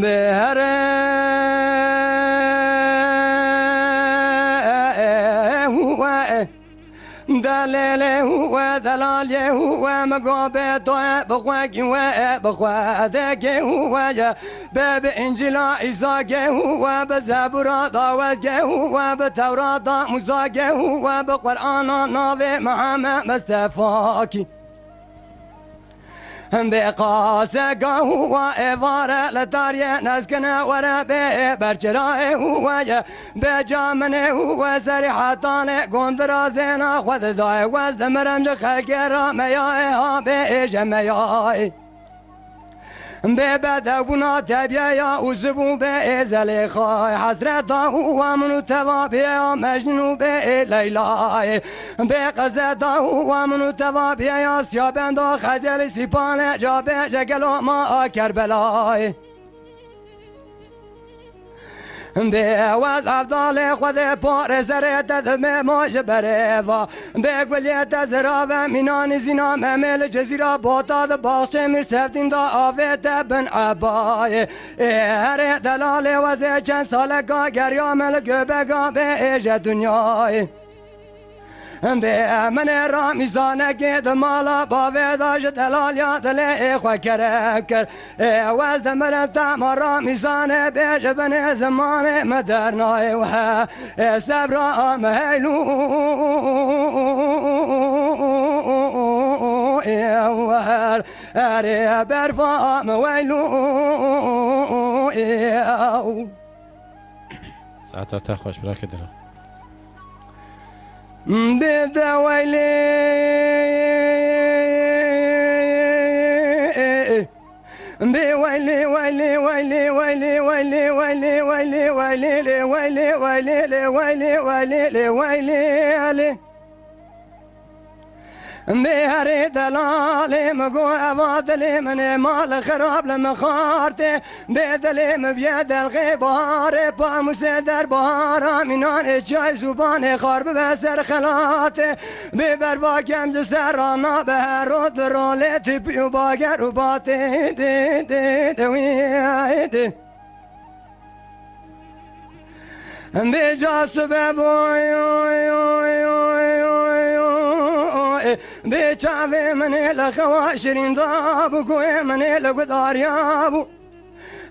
بهره هو دلاله هو دلاله هو مقابه طه بخواقي وبخوادك هو باب انجيل عيسى هو بزبور داود هو بتوراة موسى هو بقرآن نبي محمد مصطفى بقاسه هو افاره لداريه نسكنه ورا برچراه هو بجامنه هو سرحتانه گندرازنا خود دای وز مرم خلق را میای ها به جمعای به بدونا تبیا وزبو به زلیخای حضرت هو منو توابیا مجنون به لیلای به قزد هو منو توابیا سیابند خجل سیپانه جابه جگلو ما کربلای به واز افضال خود پار زره ددم ماش بره و به گلیت زرا و مینان زینا ممل جزیره باتاد باخش میر سفتین دا آویت بن عبای هر دلال وزه چند سال گا گریا مل گبگا به ایج دنیای به من را میزانه گید مالا با ویداش دلال یا دل خواه کرکر اول دمرم تا را میزانه بیش بن زمان مدرنای و سبرا مهیلو اره برفا مویلو ساعتا تا خوش برا کدرم بده ويلي ويلي ويلي ويلي ويلي ويلي ويلي ويلي ويلي ويلي ويلي ويلي ويلي بهري دلالي مقو أبادلي من مال خراب لما خارتي بدلي مبيد الغبار باموسي در بهارا منان جاي زبان خارب بسر خلاتي ببر باكم جسرانا بهرود رولتي بيو باقر وباتي دي دي دوي دي بجا سبب بيچاوي مني لخواشرين دابو كوي مني لقدار يابو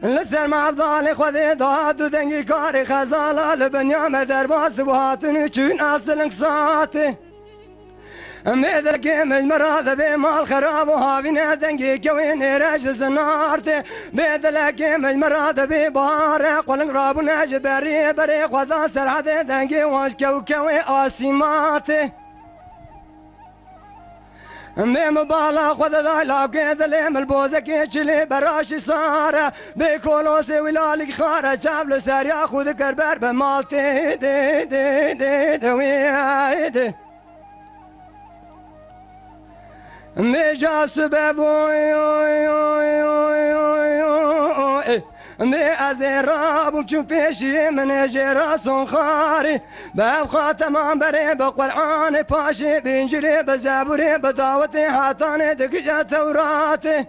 لسر مع الضالي خذي ضاد ودنقي كاري خزالة لبنيا مدرباس وهاتني چون اصل انقصاتي ميدر قيم المراد بمال خراب وهابينا دنقي كوين رجل زنارتي بيدر قيم المراد ببارة قولن رابو ناجبري بريق وذا سرحدي دنقي واش كوكوي آسيماتي ميم بالا خود لا قيد ليم البوزك يشلي براشي صار بكولوسي ولالك خارة جاب سار ياخذ كربر بمالتي دي دي دي دوي ميجا سبب می از رابم چون پیشی من جراسون خاری به خاتمان بره به قرآن پاشی بینجری به زبوری به دعوت حاتان دکجا تورات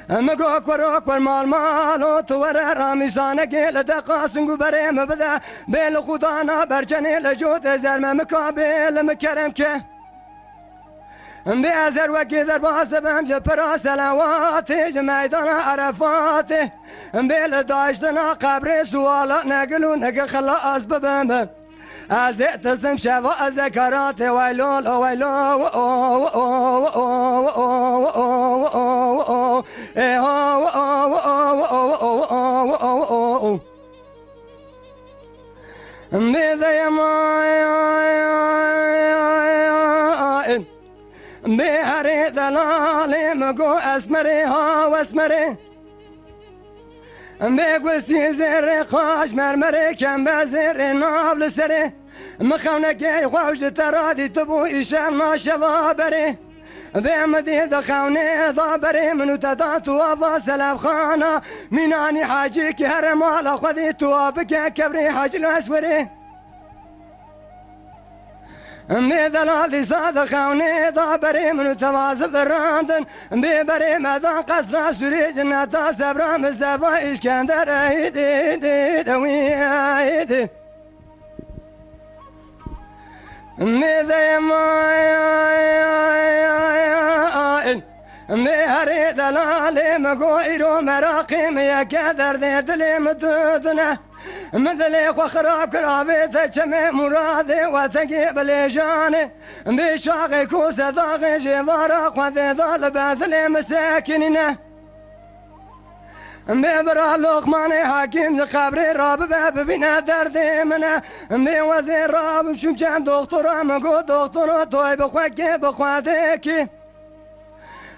مگو کرو مال مالو تو ور رامیزانه گل دقاسنگو بره مبدا بیل خدانا برجنی لجوت زرم مکابل مکرم که بيازر وكذر باسبهم جبرا سلواتي جميدنا عرفاتي بيل داشتنا قبر سوالا نقلو نق خلا اسببهم ازيت تسم شفا ذكراتي ويلول ويلو بهري دلالي مقو اسمري ها واسمري بقوستي زر خاش مرمري كم بزر نابل سري مخونكي خوش ترادي تبو إشام ناشفابري بمدي دخوني ضابري منو تدات وابا سلام خانا مناني حاجيك هرمال خذي توابك كبري حاج الاسوري دلالي صادق ونيضا بري من توازب دراندن ببري مدان قصر سوري جنة سبرا مصطفى اسكندر ايدي دوي ايدي مذي ماي مهري دلالي مقويرو مراقيم يا كدر دلي مدودنا مثلي وخراب كرابي تشمي مرادي وتقيب لجاني بشاقي كوسة ضاغي جبارة وذي ظل باثلي مساكننا ببرا لقماني حاكم خبري راب باب بنا دردي منا بوزير راب شو كان دكتورة مقو دكتورة توي بخوكي بخواتيكي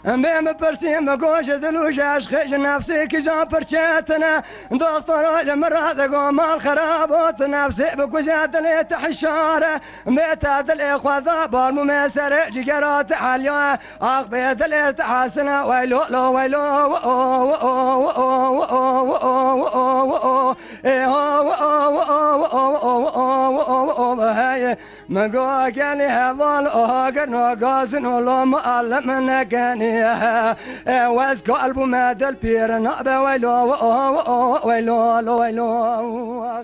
بهم برسيم مقوش دلوش عشخش نفسي كجان برشاتنا دكتورة جمرات قوم الخرابوت نفسي بكوزات لي تحشارة بيتات الإخوة ضابر ممسر جيجرات حاليا أخ بيت لي تحسنا ويلو لو ويلو هاي مقوى كان هذا الأهجر نقازن ولا مؤلم كان واز قلبه ماد البير نقبه ويلو ويلو ويلو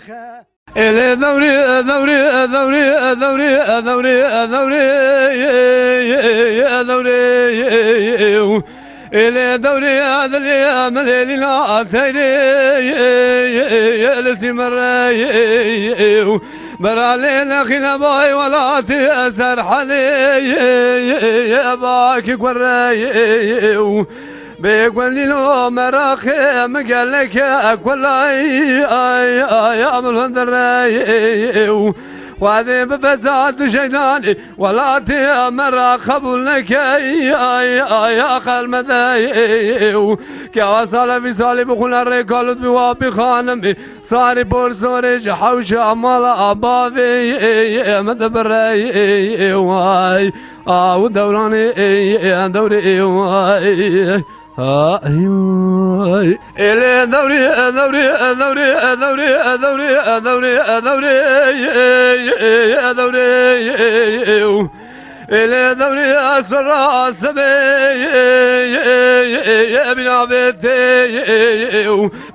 إلى ذوري ذوري ذوري ذوري ذوري ذوري ذوري إلى دوري هذا اليوم الليل لا تيري لسمر برالينا خنا باي ولا تأثر حلي باكي قري بيقول له مراخي مقالك أقول يا ملهندري وهذه بفزاد شيطاني ولا تأمر قبولك يا خال مذايو كواسال في صالب خنا الرجال في خانمي صاري بورسوري جحوش عمال أبابي مدبري واي ودوراني دوري واي إلى دوري دوري دوري دوري دوري دوري دوري دوري إلى دوري أسر أسبي يا ابن عبيدي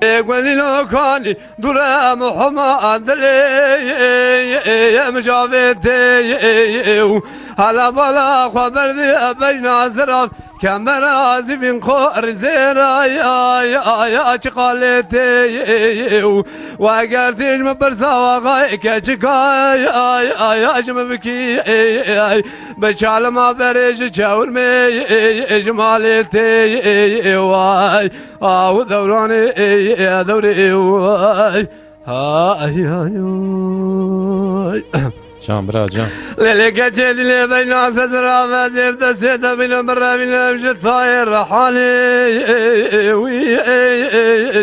يقول لي كاني درا محمد لي يا مجابيدي هلا بلا خبر ذي بين أزرف كمرازي من خور زيرا يا شقالتي وقرتيج مبرسا وغايك شقاي يا شمبكي بشعل ما بريش شاور مي جمالتي واي ودوراني يا دوري واي جان برا جان ليلك جدي لي بين أسرى فزيف تسيت بين برا بين أمشي طاير حالي وي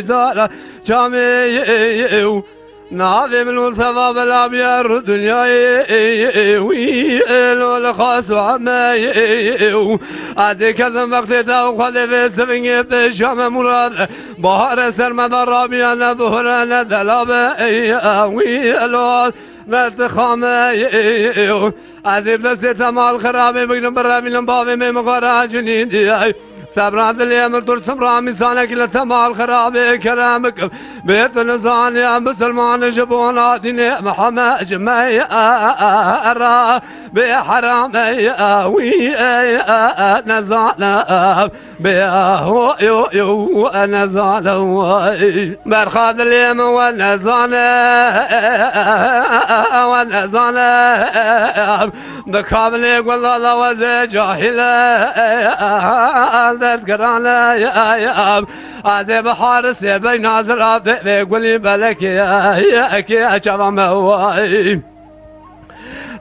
دارا جامي ناظم الملتفى بالأبيار دنياي ويلو الخاص وعماي عادي كذا مقتدى وخذ في السفنج بشام مراد بحر سرمدى رابيانا بهرانا دلابا ويلو نتخامي عادي بسيت مال خرابي بقنا برا من بابي من مغارا جنيدي سبرات اليوم ترسم رامي سانك لتمال خرابي كرامك بيت نزاني عم بسلمان جبونا ديني محمد جمعي بحرامي وي نزانا بيهو يو نزانا برخاد اليوم ونزانا بكامل والله وزي جاهلة درد قرانا يا عزي بحارس بين ناظر بيقولي بلك يا كي شباب هواي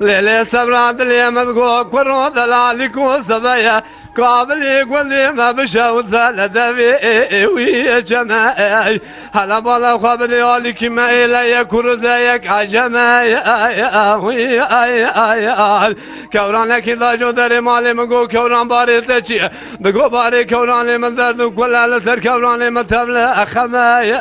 ليلي سبرات اليوم تقول كرو دلالك وسبايا قابل قولي ما بشاو ثلاثة في ويا جماعي هلا بالا قابل عليك ما إلي كرزايك عجماي ويا كوران لك إذا جو دري مالي مقو كوران باري تشي دقو باري كوران من درد كل على سر كوران من تبلا خماي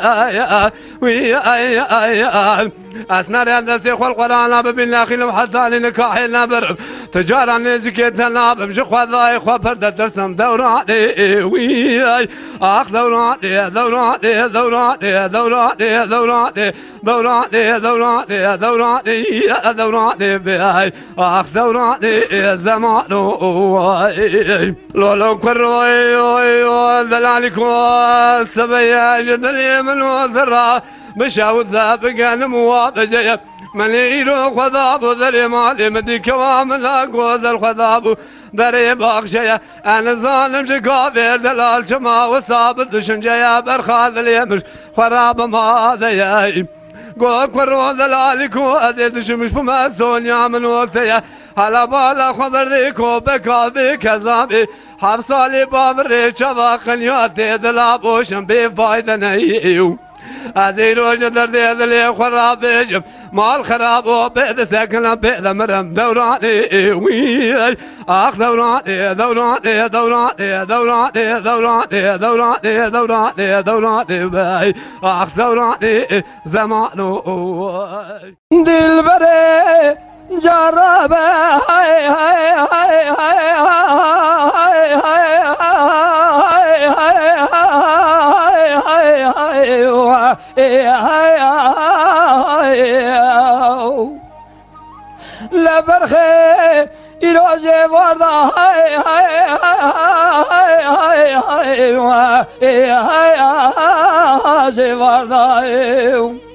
ويا أسمر هندسي خلق قرآن ببين لاخي حتى لنكاح نبر تجارة نزكيتنا بمشي خواضاي خوا درسم دوراني وياي اخ دوراني دوراني دوراني دوراني دوراني دوراني دوراني دوراني دوراني بهاي اخ دوراني زمان لولو كروي ذلالك والسبيا جدلي من وذرا مشاوذ بقى نموابجي منيرو خذاب ذري مالي مدي كوام لاقوذ الخذاب دري باخشيا انا ظالم شقابير دلال شما وثابت شنجيا برخاذ اليمش خراب ما ذياي قوك ورو دلالك واديد شمش بما سونيا من وقتيا هلا بالا خبر ذيكو بكابي كذابي حفصالي بابري شباقن يوتي دلابوشن بفايدة نيو هذه روجة دردي اللي خراب بيجم مال خراب وبيد ساكن بيد مرم دوراني وياي اخ دوراني دوراني دوراني دوراني دوراني دوراني دوراني دوراني باي اخ دوراني زمانو دلبري جربه هاي هاي هاي هاي لبرخي إروجي وردا هاي هاي هاي هاي هاي هاي وردا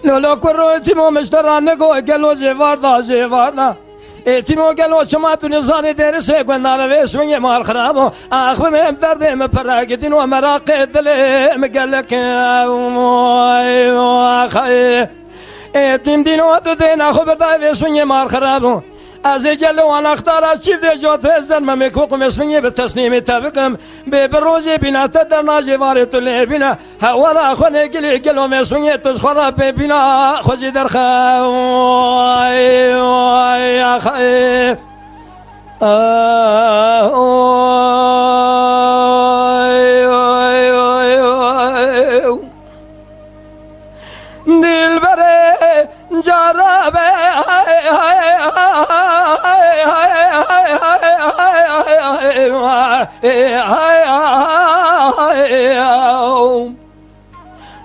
لولو كرو تيمو مشترانكو قالوا جي وردا تيمو قالوا سمعتوا نزاني درسي قلنا لبيس من يمال خرابو اخو مهم دردي مفراقدين ومراقد لي مقالك اخي تيم دينو دين اخو برداي بيس من يمال خرابو از قالوا انا اختار شيف دي جوت ازدر ما ميكوكم اسمني بالتسنيم تبكم ببروزي بنا تدرنا جوارت اللي بنا هورا اخواني قالوا مسمني تسخرا بنا خوزي درخا يا اخي دلبري جربه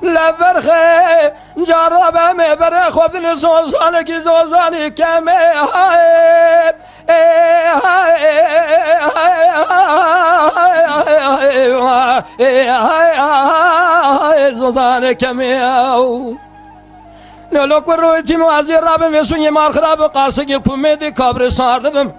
لبرخي جربه مبره خوب نزوزانه کی زوزانی کمه زوزانه کمه لولو کروی تیمو از رابم وسونی مار خراب قاسگی کومدی کابر ساردم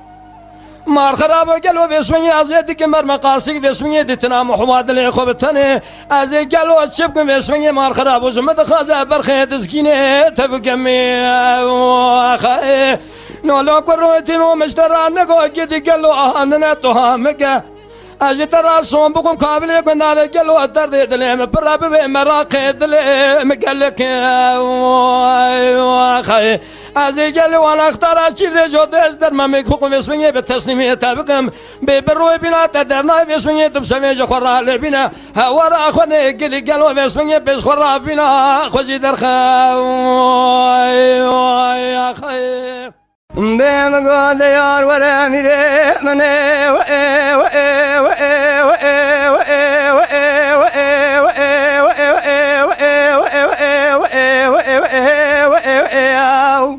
مار خراب گلو وسونی از دیگه مر مقاسگ وسونی دیتنا محمد لی خوب تنه از گلو چپ کم وسونی مار خراب زمد خازه برخه دزگینه تبگمی اخه لولو کروی تیمو مشتران نگو گدی گلو آهنه تو همگه اجترا صوم بكم قابل كنا قالوا درد دلهم برب بمراقد دلهم قالك واخي ازي قالوا انا اختار شيء جود ازدر ما ميكوكم اسمي بالتسليميه تابكم ببرو بنا تدرنا باسمي تبسمي جخرا لبنا هورا اخوني قالوا اسمي بخرا بنا خوزي درخا يا اخي بهم قاد يار ورا ميري مني وإيه وإيه وإيه وإيه وإيه وإيه وإيه وإيه وإيه وإيه وإيه وإيه وإيه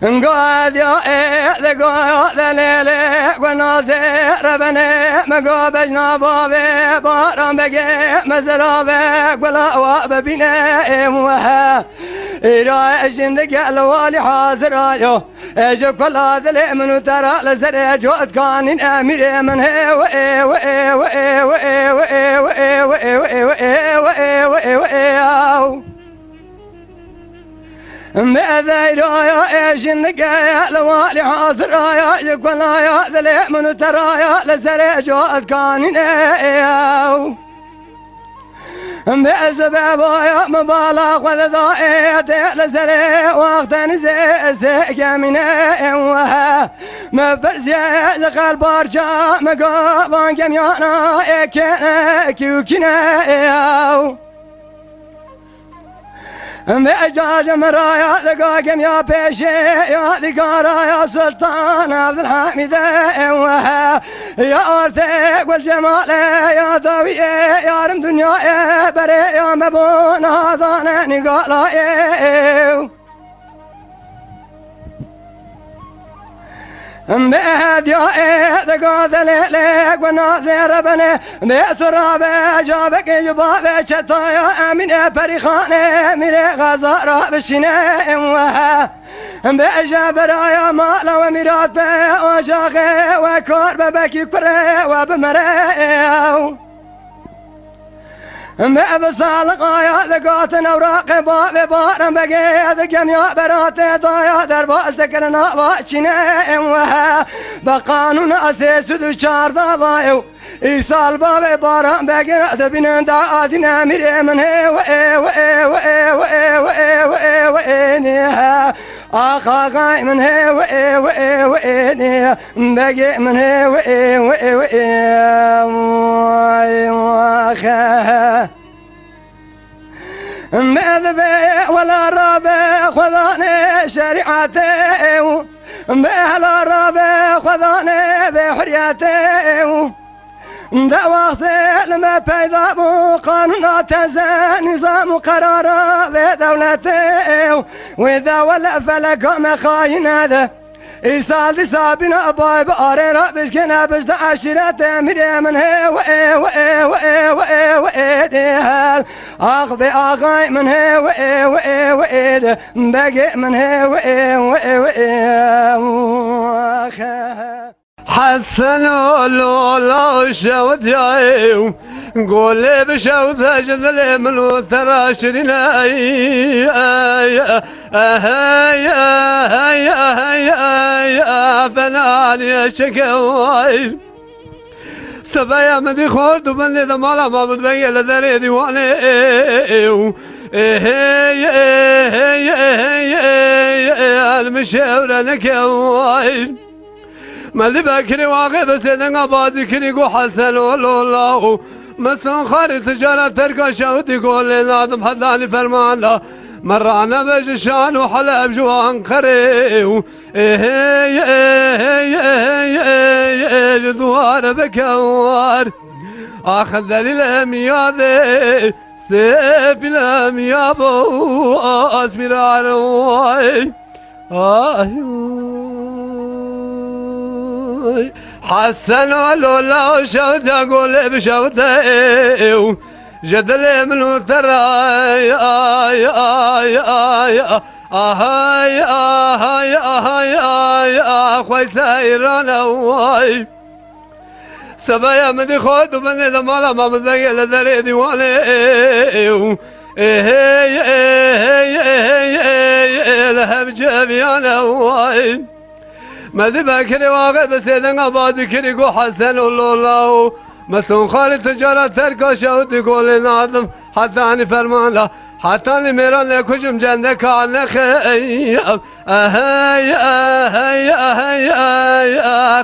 قاد يا إيه قاد ليلي ونازي ربني مقابجنا بابي بارم بقي مزرابي ولا واببيني موها إيرا جندك الوالي حاضر آيو إيجو كل هذا الإمن ترى لزر جود كان أمير من هي وإيه وإيه وإيه وإيه وإيه وإيه وإيه وإيه وإيه وإيه وإيه ماذا رايا ايش النقايا لوالي حاضر رايا يقول رايا ذلي من ترايا لزريج كانين بأسباب يا مبالغ وذائد لزري وقت نزيز يمين وها مفرز يدخل برجا مقابان جميانا يكنا كيوكنا بأجاج مرايا دقاقم يا بيشي يا ذكارا يا سلطان عبد الحميد وها يا أرثق والجمال يا ذوي يا رم دنيا يا بري يا مبون هذا نقالا بهد يا دقاد ليلك وناصر بني بتراب جابك جباب شطايا من بريخانه من غزاره بشنه وها بجبرايا مال وميرات وشاخه وكور ببكي كره وبمره ما بصالق يا ذقات اوراق باب بارم بقي ذقم يا برات ضايا دربال تكرنا واشنا وها بقانون اساس دشار ضايو ايصال باب بارم بقي ذبنا دادنا مر من هي وينها اخا غاي من هي وينها بقي من هي ماذا بي ولا رابع خذاني شريعتي بلا رابع خذاني بحريتي دواصي لما بيضا قانون تزان نظام قرار في دولتي وإذا ولا فلقهم خاين هذا إيصال صابنا باي باري رابش كنا بجد عشرات مري من هي وإيديها أخ بأغاي من هي وإيد بقي من هي حسن لولا شود يايو قولي بشود جذلي من تراشرين فنان يا شكواي سبايا مدي خورد وبندي دمالا ما بتبين لدري ديواني المشاورة نكواي مالي بكري واقع بس انا بازي كني قو حسن والله مسون خارج تجارة تركا شاود يقول لي نادم حداني فرمان لا مرانا بجشان وحلب جوان قريو دوار بكوار اخذ دليل اميادي سيف الاميابو اصبر عروي حسن ولولا شوت اقول بشوته جدل من ترى يا خوي سايرنا واي سبايا مدي خود ومن ذمالا ما مزيل دري ديواني لهم جبيانا واي مدي بكري واقع بس اذا بازي كري قو حسن والله مسون خارج تجارة تركا شاود يقول نادم حتى اني فرمان لا حتى اني ميران لكشم جندك عن خيام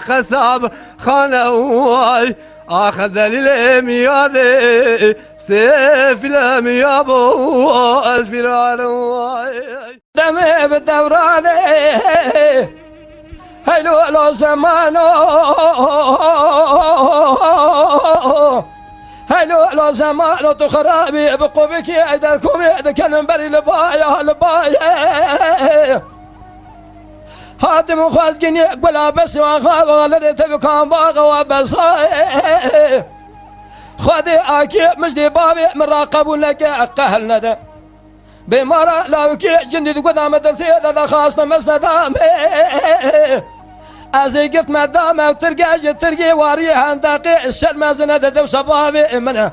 خساب خانواي اخذ دليل اميادي سيف الاميابو اصبر دمي بالدوراني هلو لو زمانو هلو لو زمانو تخرابي بقوبك يدركم يدك نبري لبايا لبايا هاتم وخازقين يقبل بس وخاب غلدي تبكان باغ وبصاي خذي اكي مجدي بابي مراقب لك قهل ندى بمرا لو كي جندي قدام درتي هذا خاصة مسندامي ازي قفت مدامك ترقى ترقي واري هندقي الشر ما زند دو صبابي منه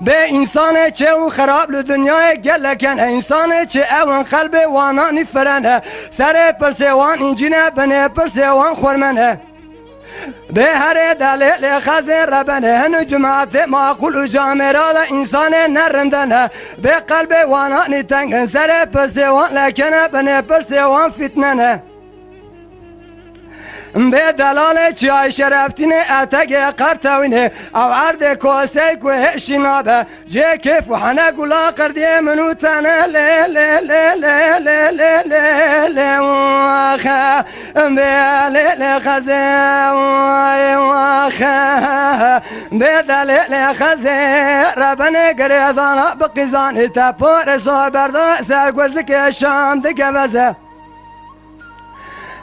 به انسان چه و خراب لدنیای گلکن انسان چه اون قلب وانانی فرنه سر پرسوان اینجینه بنه پرسوان خورمنه به هر دلیل خزر ربنه هنو جماعت معقول و جامرا انسان نرندنه به قلب وانانی تنگن سر پرسوان لکنه بنه پرسوان فتننه به دلال چای شرفتین اتگ قرتوینه او عرض کوسی کوه شنابه جه کیف و حنا گلا قردی منو تنه لی لی لی لی لی لی لی لی واخه به لی لی خزه واخه به دلیل خزه ربن گریدانا بقیزانی تپور سار برده سرگوزک شام دگه وزه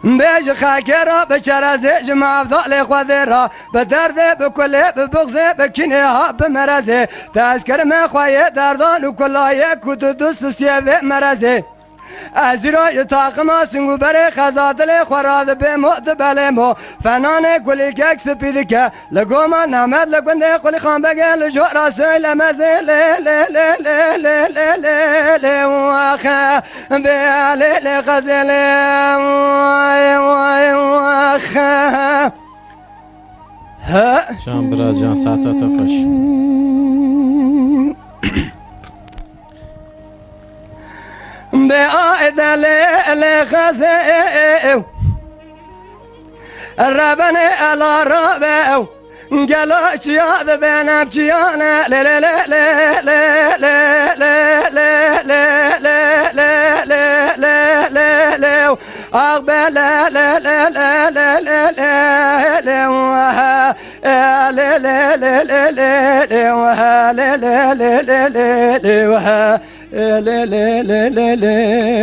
بیج خاکی را به چرزه جمع افضال خواده را به درده به کله به بغزه به کنه ها به مرزه تذکر من خواهی دردان و کلایه کود دوست سیوه مرزه از ایرای تاقما سنگو بره خزادل خوراد به مد بله مو فنان گلی کک سپیدی که لگو ما نامد لگونده قلی خان بگه لجو راسوی لمزه لی لی لی لی لی لی لی لی واخه به لی لی غزل وای وای واخه جان برا جان ساعتها خوش به آید لیل خزه ربن الا ربه گلو چیاد بینم چیانه لی لی لی لی لی لی لی لی لی لی لی لی لی اقبل لی لی لی لی لی لی لی لی لی لی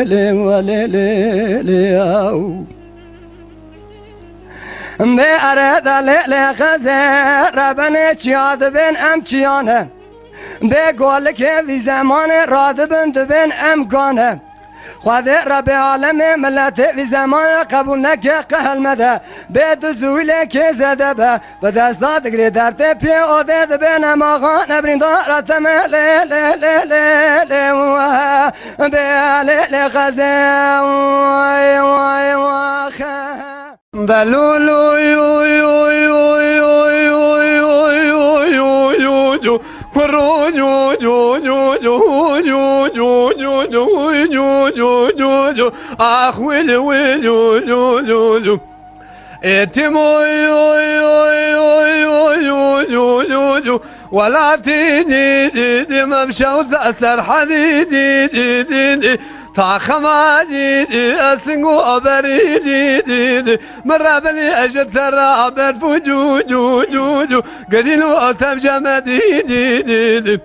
لی لی لی لی به ارد لیل خزه ربن چیاد بین ام چیانه به گل که وی زمان راد بند بین امکانه خود رب عالم ملت وی زمان قبول نکه قهل مده به دزویل که زده به دستات گری درده پی آده ده به نماغان نبرین دارتم لی لی لی لی لی به لیل خزه وای وای واخه دلولو یو یو یو یو یو یو یو یو یو پرو یو یو یو یو یو یو یو یو یو یو یو آخ ویل ویل یو یو یو یو اتمو یو یو یو یو یو یو یو یو ولا تيدي دي ممشى وتأثر حديدي دي دي دي طاخما دي دي أسنقو أبريدي دي دي مرة بلي أجد ترى أبر جو جو جو جو قدينو أتم جمدي دي دي دي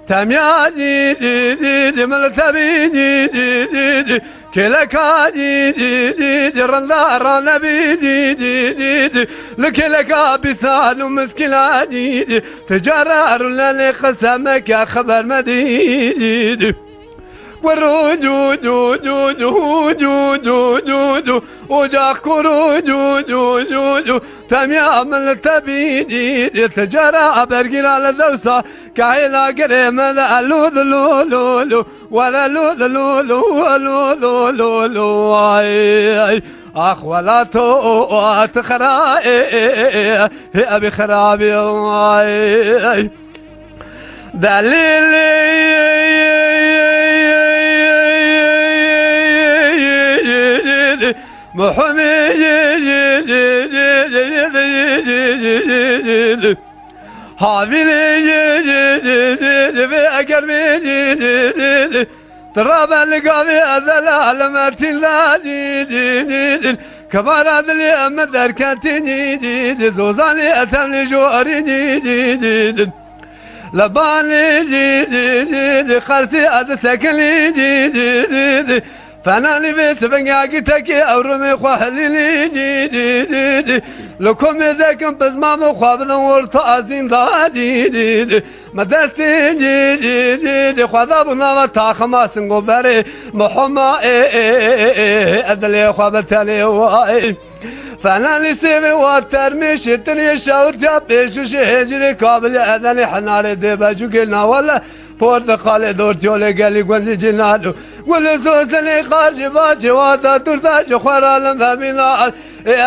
تميا دي دي دي دي ملتبي دي دي دي دي كلكا دي دي دي دي رندار نبي دي دي دي دي لكلكا بسال ومسكلا دي دي تجرار لني قسمك يا خبر مدي دي دي ورو جو جو جو جو جو جو جو جو وجاك كرو جو جو جو جو تميا من تبيدي تجرى برقل على الدوسة كايلا قريم ذا لوذ لولو ولا لوذ لولو لولو لولو اخ ولا تو تخرائي ابي خرابي دليل محمد حامل بأقرب تراب اللقابي أذل متلا كبار ذلي أمدر كانتني زوزاني أتمني جواري لباني خرسي أدسكني فناني بس بنجاكي تكي أورمي خوالي لكم زكم بس ما مخابن ورطازين دادي مدستي خذابنا وتاخما سنقو بري محمد أذلي خوابتني واي فانا لسيمي والترميش الدنيا شاوت يا بيش وشهجري قابل اذاني حناري ديبا جو قلنا ولا portakale dortiyole geli gwendi cinalu Gwili sosini karşı bacı vada durdaşı khwaralım da minal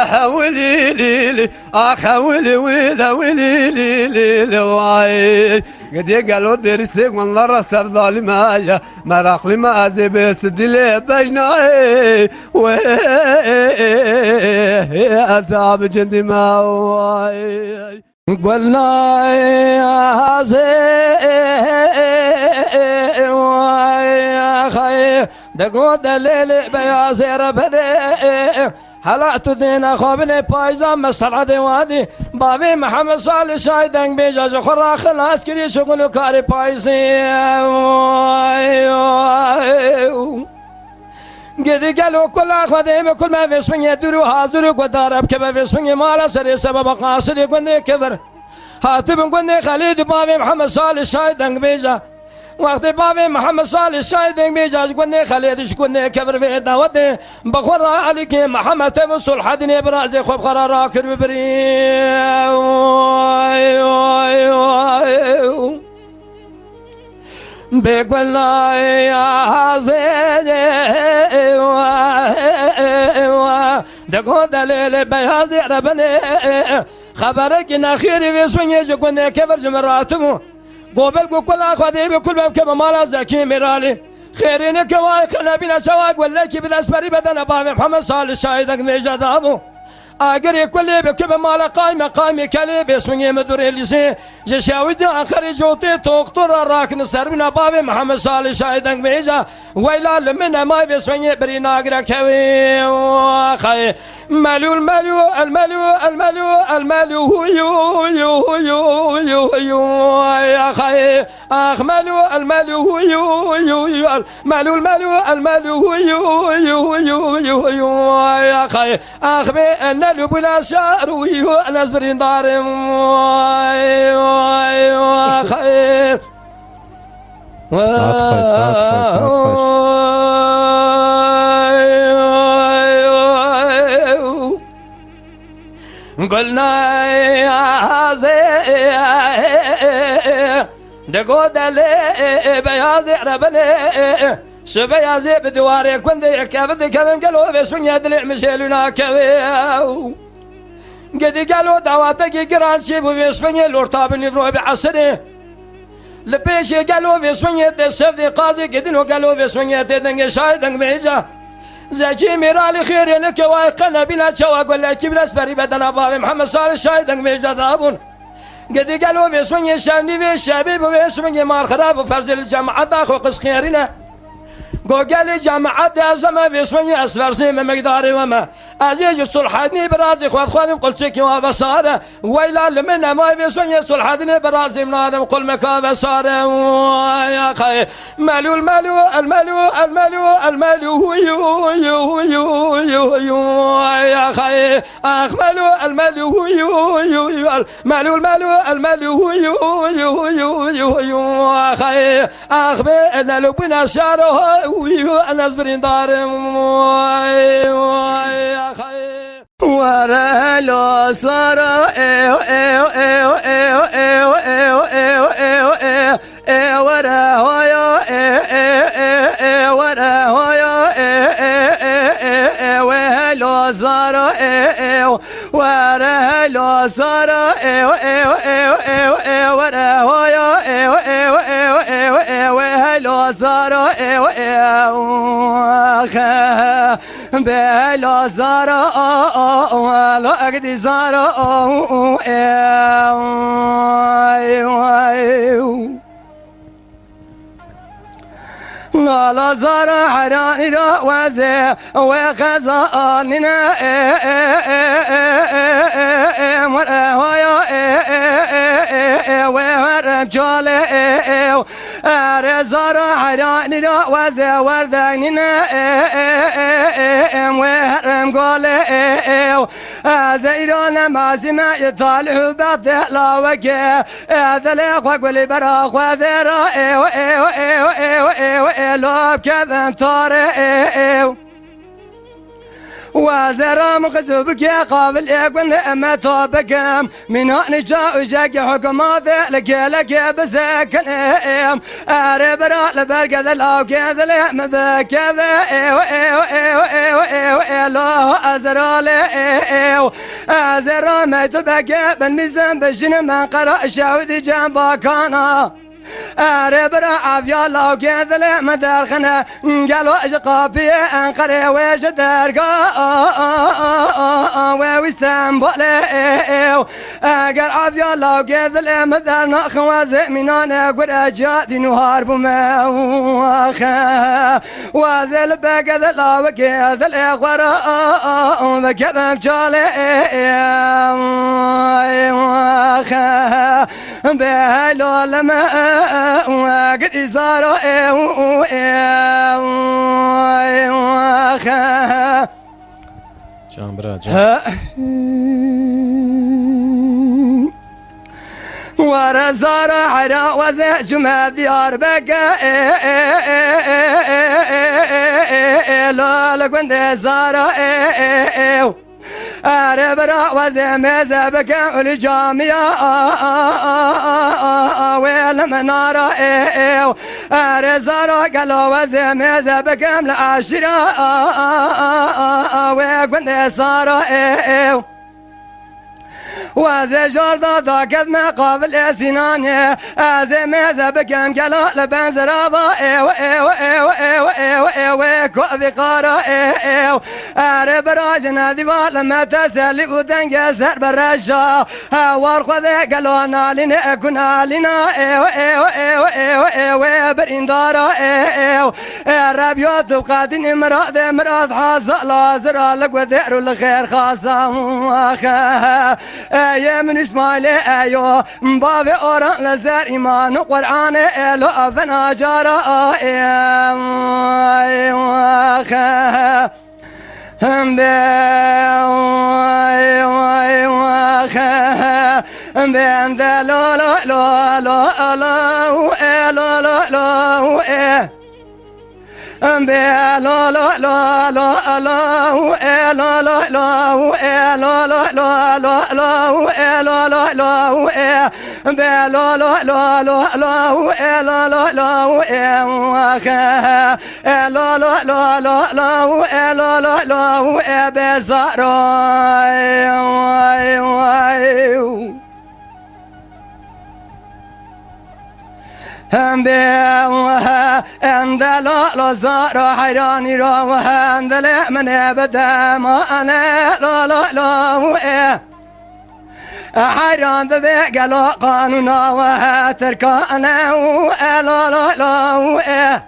Havili lili ah havili wila wili lili vay Gdiye gelo derisi gwanlara sevdalimaya Merakli mazibesi dili bejnai Ve azab cendima vay قلنا يا زين ويا خي دقود الليل بياز ربني حلقت دينا خوبني بايزان مسرعد وادي بابي محمد صالح شايدن بيجاج خراخ العسكري شغل كاري بايزي قد قالوا كل أخواتي كل ما في اسمي يدروا حاضر قدارب كما في اسمي مالا سري سبب قاصد يقولني كبر هاتب يقولني خليد بابي محمد صالح شايدن بيجا وقت بابي محمد صالح شايدن بيجا يقولني خليد يقولني كبر في دعوتي بخور عليك محمد تبصل حدني برازي خوب قرار راكر ببري بقولنا يا زين دقو دليل بياز ربني خبرك ان خيري في اسمي يجكون كبر جمراتمو قبل كل اخواتي بكل باب كما مالا زكي ميرالي خيرين كواي قلبنا سواق ولا كي بالاسبري بدنا بابي محمد صالح شاهدك نجد ابو اقري كل بكم مال قايمه قايمه كلي باسمي مدور اللي جشاود اخر جوتي دكتور راكن سربنا بابي محمد صالح شاهدن بيجا ويلا لمنا ما باسمي برينا اقرك خي مالو المالو المالو المالو المالو يو يو يو يو يو يا خي اخ مالو المالو يو يو يو مالو المالو المالو يو يو يو يو يو يا خي اخ لو بلا شعر ويو نزبرين دارم خير قلنا يا زين دقود اللي بياز ربني شبيا زي بدواري كنت كابد كلام قالوا باسم يدلع مشيلنا كويو قد قالوا دعواتك قران شيبو باسم الورطاب نفرو بعصري لبيش قالوا باسم يد السفدي قاضي قدنو قالوا باسم يد دنق شايدن بيجا زكي ميرالي خير ينك وايقنا بنا شواق ولا كبر اسبري بدنا بابي محمد صالح شايدن بيجا دابون قد قالوا باسم الشامني في الشبيب وباسم مال خراب وفرز الجامعة داخل قص خيرنا قوقالي جامعة أزمة في اسمي أسفر زيمة مقداري وما أجيج الصلحاني برازي خواد خوادم قلت شكي وابصارة ويلا لمنا ما في اسمي الصلحاني برازي من آدم قل مكا بصارة يا خي مالو المالو المالو المالو المالو يو يو يو يو يو يا خي أخ مالو المالو يو يو يو مالو المالو المالو يو يو يو يو يو يا خي أخ بأنا لو بنا شاره أنا أصبرين دارم يا خير ورا لو صار ايو ايو ايو ايو ايو ايو ايو ايو ايو ورا هويا ايو ورا هويا ايو لو صار ايو ورا لو صار ايو ايو ايو ايو ورا هويا ايو لو صار ايو بلا صار ولا أقدي صار لا زار حراني را وزي وخزاننا ورم جالي زار حراني را وزي ورداننا ورم قالي زيران مازما يطالع بعد لا وجه ذلك وقولي براخ وذرا لوب كذا مطارق وزرام غزوبك يا قابل يقول اما توبكم من نجا وجاك حكومات لك بسكن اربرا لبرقد لو كذا لما بكذا لا ازرال ازرا ما تبقى بالميزان بجن من قرا شعودي جنبك انا اربرا عافيا لو كذا لما درخنا قالوا اشقابي انقري ويش درقا ويستنبول قال عافيا لو كذا لما درنا خوازي من انا قرا جادي نهارب ما وازل بقد لو كذا الاخورا وكذا بجالي بهلو لما وقد يصاروا جان برا جان ورا زار عرا وزع جمع ديار بقى لا لكن زار أربرا وزمزة بكم الجامعة والمنارة أرزارا قالوا وزمزة بكم العشرة وكنت صارا وزجار ضاقت ما قابل سناني أزمزة بكم قالوا لبنزرابا وكوفي قارا أربرا جنادي لما تسلي ودنجا سر برشا وارخذ قالوا نالنا كنا لنا وبرندارا ربيوت وقادين مراد حاصل لازر لك وذير الخير خاصة يا من اسماعيل ايو باب اوران لزر ايمان قران الو افنا جارا بين ذا لا لا لا لا لا لا لا لا لا لا لا لا لا لا لا لا لا عند لا زار حيراني روح عند من ابدا ما انا لا حيران ذبي قالوا قانونا وتركانا لا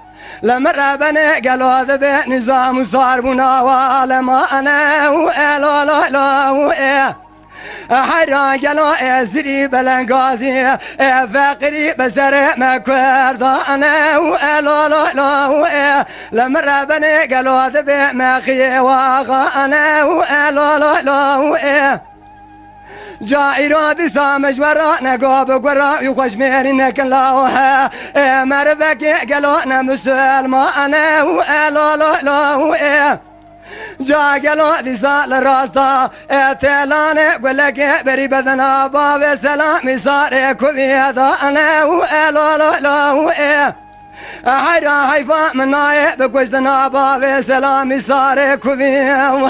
لما ربنا قالوا ذبي نظام صاربنا ولما انا لا حيران قالوا ازري بلنغازي فقري بسر مكورد انا لا لما ربنا قالوا ذبي مخي واغا انا لا جائرة دي سامج ورا نقاب ورا يخش ميرينك الله مرفك قالوا مسلم انا لا جا قالوا دي سال راستا اتلاني قولك بري بدنا باب سلامي صار كويدا انا لا حيرا حيفا من نايب بقوشتنا باب سلامي صار كويدا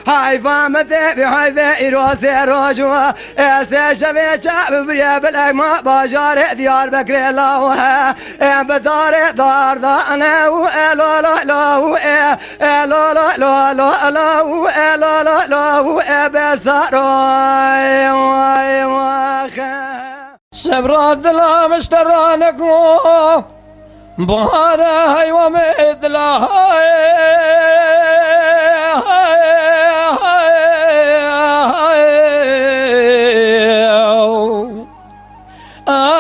حيفا متبي حيفا إيروسي روجوا اسي شبه شعب بريا بالأجمع باجار ديار بكري الله بدار دار دا انا لا بسراي سبرات لا مشترانك بهارة هاي ومثلها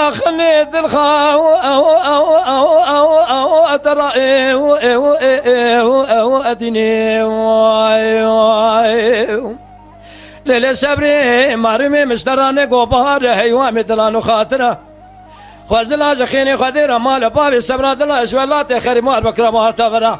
أخنيت الخاو أو أترى وأدني للسبري مرمي مشتراني قبار هيوا مثلانو خاطره خوازلا جخيني خديرة مال بابي سبرات الله شوالات خير مال بكرة ما تفرا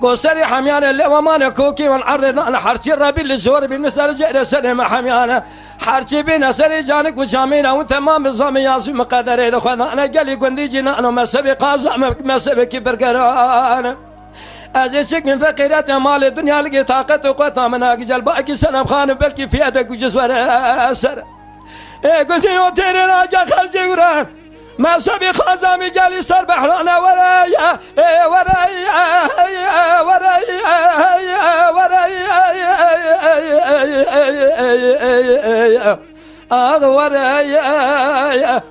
قوسري حميانة اللي ومان كوكي والعرض أنا حرشي ربي اللي زور بالمثال جئر سلم حميانة حرشي بينا سري جانك وجامينا وتمام الزامي ياسي مقدر إذا خذ أنا قالي قندي جينا أنا ما سبي قازع ما سبي كبر قران أزيشك من فقيرات مال الدنيا لقي طاقة وقوة من أجل باقي سنة بخان بلكي في يدك وجزور أسر قلت له تيري راجع خرجي وران ما سبي خازامي قالي سر بحرانا ورايا ورايا ورايا ورايا ورايا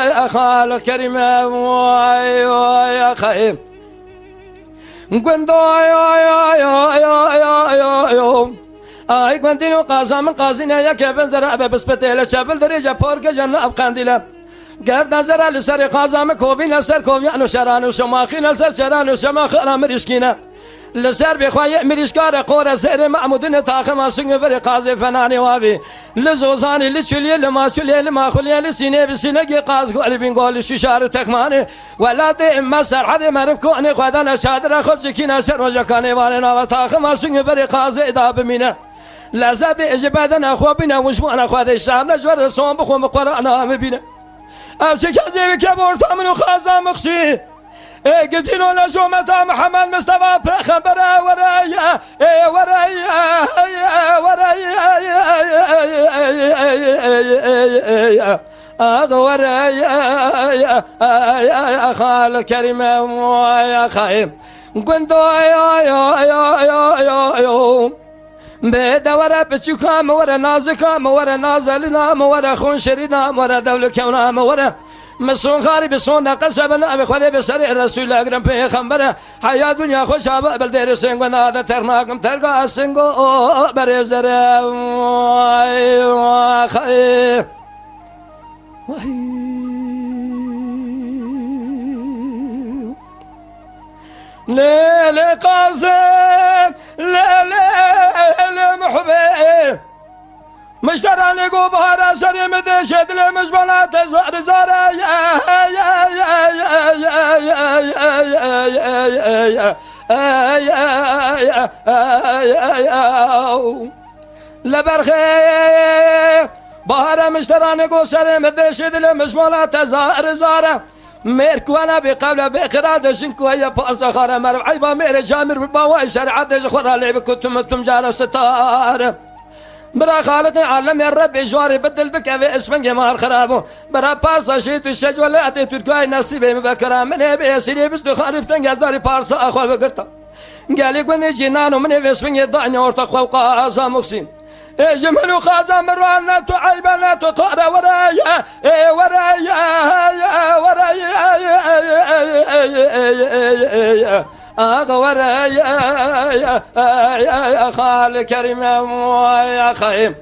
يا خالق كريم يا خيم قندو اي قندينو قاسم قازينا يا كبن زرع بس بتيل شبل درجه فورك جنب قنديله قرد نظر لسر قازم كوبي نسر كوبي انو شران وشماخي نسر شران وشماخ انا مريشكينا لسر بخواي مريشكار قوره سر معمودن تاخما سن بر قازي فناني وابي لزوزاني لشلي لما شلي لما خلي لسيني بسينه قاز قلبين قول ششار تكماني ولا دم مسر حد معرف كوني خدانا شادر خبز كينا سر وجكاني وانا تاخما سن بر قازي داب مينا لازد اجبادنا اخو بنا وشبونا اخو هذا الشهر نجور صوم بخوم قرانا مبينا أمسك هزيمك يا بورتا منو خازا مخشي قلت له نجومة محمد مصطفى خبره ورايا ورايا ورايا ورايا يا خال كريم يا خايم كنت يا بدورة بتشوكا مورا نازكا مورا نازلنا مورا خون شرينا مورا دولة كونا مورا مسون خاري بسون قصبنا بخذي بسرع الرسول أكرم بيخمبره حياة دنيا خوش عبا بلدير سنگو نادا ترناكم ترقا سنگو برزر خير ليلي قاسم ليلي محبي مشتراني قو بهارا سري مدشد لي مجبنات زار زارا يا يا يا يا يا يا لبرخي بهارا مشتراني قو سري مدشد لي مجبنات زار زارا ميركوانا بقبل بقراد شنكو هي بارس خارا مرعي با مير جامر بباوي شرعت خورا لعب كنتم تجار ستار برا خالق عالم يا رب جواري بدل بك اسمن جمال خرابو برا بارس شيت الشج ولا اتي تركاي نصيبي مبكرا من ابي سيري بس خارب تنجازاري بارس اخو بقرتا قال لي جنانو من اسمن يضعني ورتا خوقا مخسين جمل خازا مرانا تعيبنا تقرا ورايا ورايا ورايا ورايا يا خال كريم يا خيم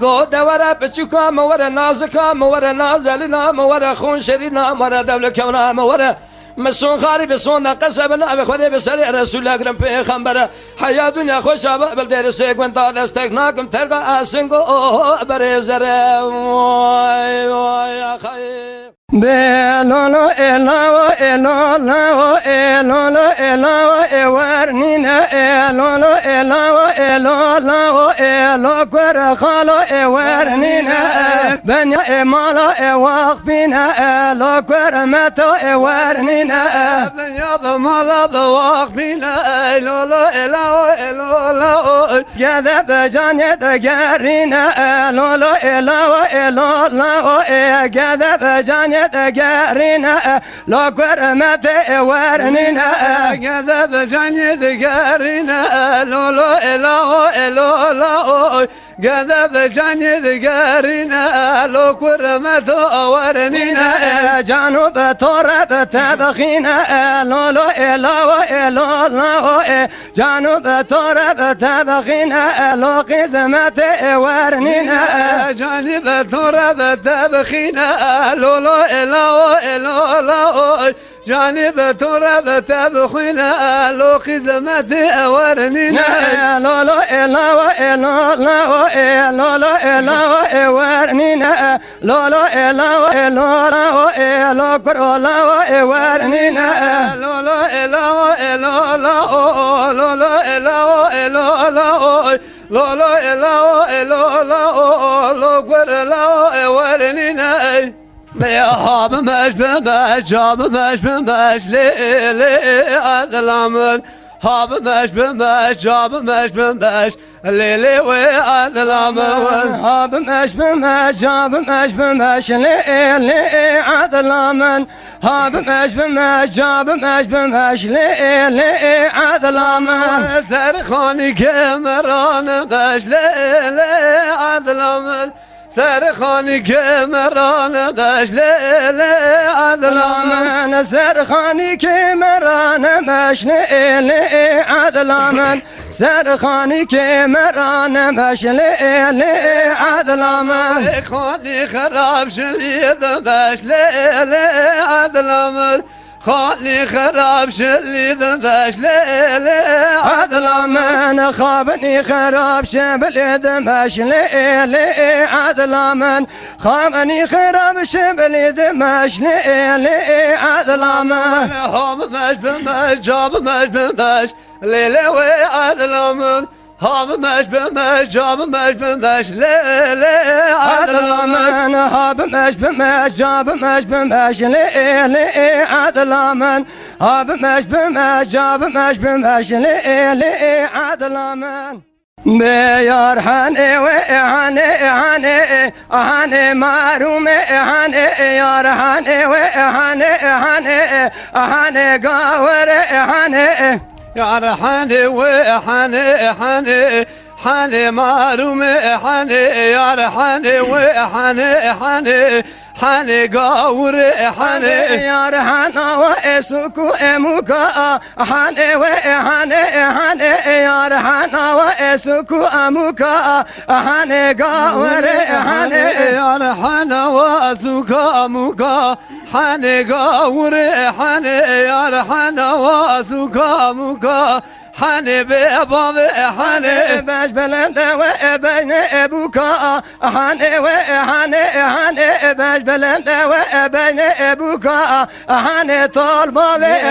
قود ورا بتشكا مورا نازكا مورا نازلنا مورا خون شرينا مورا دولة كونا مورا مسون خاري بسون قصبنا بخذي بسرع رسول أكرم بيخمبره حياة دنيا خوش عبا بلدير سيقوان داد استقناكم ترقى أسنقو بريزر يا خير بلولو إلو إلو لو إلو إلو ورنينا إلو إلو إلو لو إلو كور خالو ورنينا بنيا إمالا واقبينا إلو كور ماتو ورنينا بنيا ضمالا واقبينا إلو إلو إلو جذا بجاني دقارينا إلو إلو إلو لو جذا بجاني دقارينا لو كرمت ورنينا كذب جاني دقارينا لولو إلو إلو لو كذب جاني دقارينا لو كرمت ورنينا جانوب تراب تبخينا لولو إلو إلو لو جانوب تراب تبخينا لو قزمت ورنينا جانب تراب تبخينا لولو إلو إلو لو جانب تربت بخينا لو خزمت أورنينا لا لا لا لا لا لا لا لا ورنينا لا لا لا لا لا كرو لا ورنينا لا لا لا لا لا لا لا لا لا لا لا لا لا لا لا لا قر لا ورنينا يا هاب مش بمش جاب مش بمش لي لي أدلامن هاب مش بمش جاب مش بمش لي لي وأدلامن هاب مش بمش جاب مش بمش لي لي عدلامن هاب مش بمش جاب مش بمش لي لي عدلامن سرخاني كمران مش لي لي عدلامن سرخاني كمران باش ليلي عدلامن سرخاني كمران باش ليلي عدلامن سرخاني كمران باش ليلي عدلامن خاني خراب شليد باش ليلي عدلامن خاني خراب شليد باش ليلي عدلامن خابني خراب شبليد باش ليلي عدلامن خابني خراب شبليد باش ليلي عدلامن هم مش بمش جاب مش بمش ليلي وعدلامن هم مش بمش جاب مش بمش ليلي عدلامن هاب مش بمش جاب مش بمش ليلي عدلامن هاب مش بمش جاب مش بمش ليلي عدلامن بيار حني وحني حني حني ماروم حني يار حني وحني حني حني قاور حني يا رحاني وحاني حاني حاني ماروم حاني يا رحاني وحاني حاني حاني قاور حاني يا رحانا واسكو اموكا حاني وحاني حاني يا رحانا واسكو اموكا حاني قاور حاني يا رحانا واسكو اموكا حاني قاور حاني يا رحانا واسكو اموكا حاني بابا حاني باش بلند وبين ابوكا حاني وحاني حاني باش بلند وبين ابوكا حاني طالبه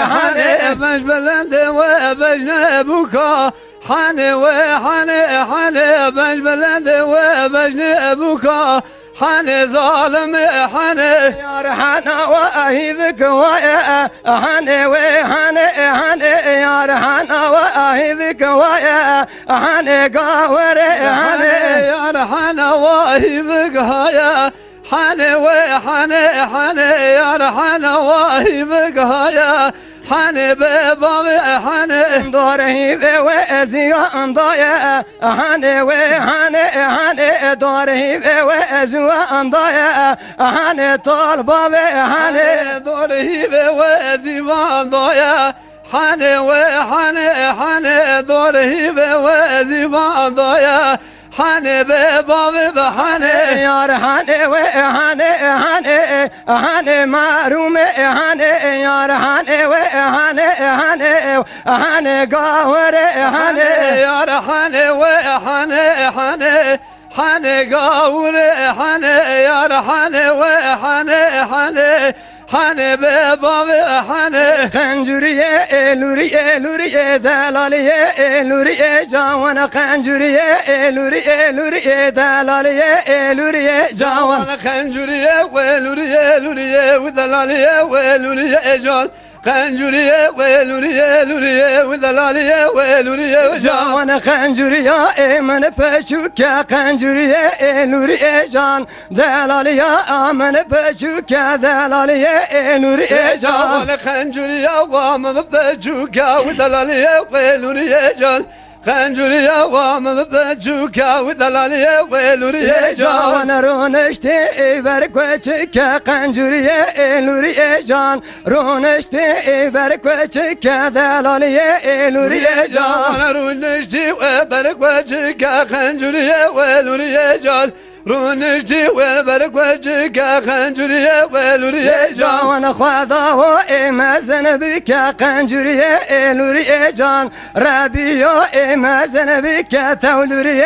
حاني باش بلند وبين ابوكا حاني وحاني حاني باش بلند وبين ابوكا حاني ظالم حاني يا رحانا واهيبك ويا حاني وحاني حاني يا رحانا واهيبك ويا حاني قاور حاني يا رحانا واهيبك هيا حاني وحاني حاني يا رحانا واهيبك هيا حاني بابا حاني داره وزيان ضايا حاني وحاني حاني داره وزيان ضايا حاني طالبه حاني داره وزيان ضايا حاني وحاني حاني داره وزيان ضايا حاني بابا حاني يا رحاني وحاني حاني حاني ماروم حاني يا رحاني وحاني حاني حاني قاور حاني يا رحاني وحاني حاني حاني قاور حاني يا رحاني وحاني حاني حاني بابا حاني خنجريه لوريه لوريه دلاليه لوريه جوان خنجريه لوريه لوريه دلاليه لوريه جوان خنجريه ولوريه لوريه ودلاليه ولوريه جوان خنجريه ولوريه لوريه ودلاليه ولوريه جوان خنجريه من بشوكا خنجريه لوريه جان دلاليه من بشوكا دلاليه لوريه جان جوان خنجريه ومن بشوكا ودلاليه ولوريه جان خنجريه ومن بشوكا ودلاليه ولوريه جان رونشتي بركوچكا خنجريه لوريه جان رونشتي بركوچكا دلاليه لوريه جان رونشتي بركوچكا خنجريه ولوريه جان رونشتي والبرك وجهك خنجرية والورية جان جوان خدا و امازن بك قنجرية لوري جان ربيو امازن بك تولوري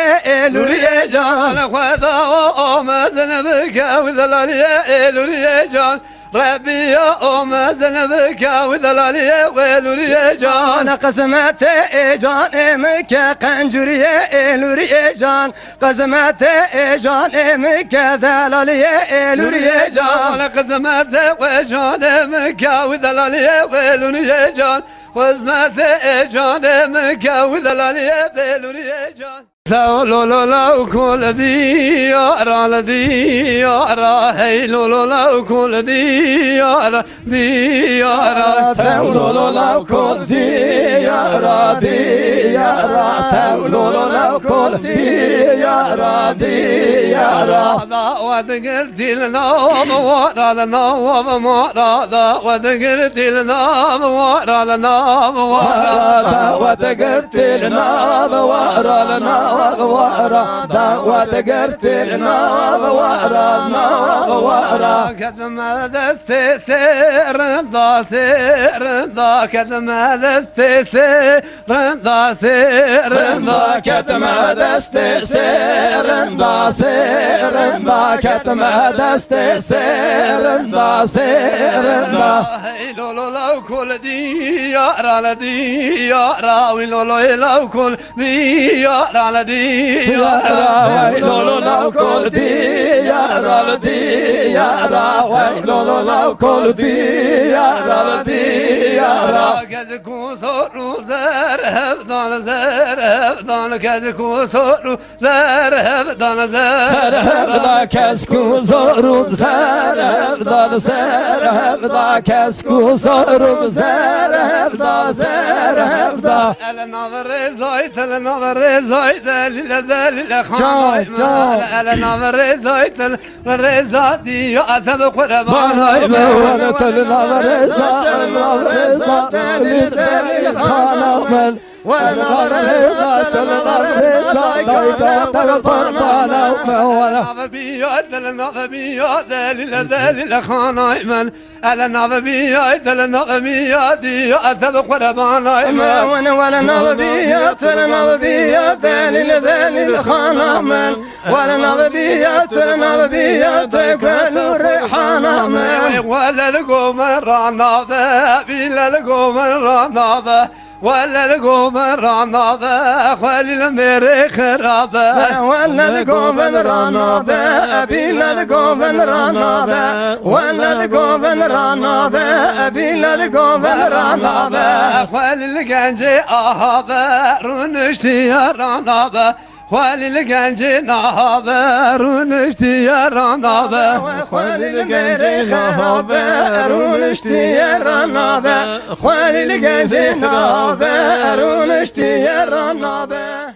لوري جان خذا وما ذنبك وذلالية لوري جان ربي يا أم ذنبك وذلالية ولوري جان أنا قسمت جان مك قنجرية لوري جان قسمت جان مك ذلالية لوري جان أنا قسمت وجان مك وذلالية ولوري جان قسمت جان مك وذلالية ولوري جان لو لو لو كل ديارة لديارة هي لو لو لو كل ديارة ديارة تولو لو كل ديارة ديارة تولو لو كل ديارة ديارة وذكرت النوم ورا النوم ورا وذكرت النوم ورا النوم ورا وذكرت النوم ورا النوم ورا دعوة قرتلنا ورا كتم دست سرندا سرندا كتم دست سرندا سرندا كتم دست سرندا سرندا كتم دست سرندا سرندا لو لو لو كل ديارة لديارة ولو لو كل ديارة لديارة لو كل ديارة لديارة لو كل ديارة لديارة كذكو صور زرهب دان زرهب دان كذكو صور زرهب دان زرهب دا كسكو زور زرهب دا زرهب دا كسكو زور زرهب دا زرهب دا ألنا برزايت ألنا برزايت للذل جاي جاي ألنا برزايت برزاتي أتب قربان وانا تلنا برزا تلنا برزا للذل خانمن وانا برزا تلنا برزا دايتا تلقربانا وانا بيات لنا بيات للذل خانمن ألنا بيات لنا بيات أتب قربان ولا نظبيات لنظبيات للذان الخانمان ولا نظبيات لنظبيات كل ريحانا ولا لقوم الرنابة بلا لقوم الرنابة ولا لقوم الرنابة خلي المريخ رابة ولا لقوم الرنابة بلا لقوم الرنابة ولا لقوم الرنابة بلا لقوم الرنابة خلي الجنجي أهابة رنشتي يا رنابة خلي الجنجي نهابة رنشتي يا رنابة خالي المريخ رابة رونشتي يا رنابة خالي الجنجي نابة رونشتي يا رنابة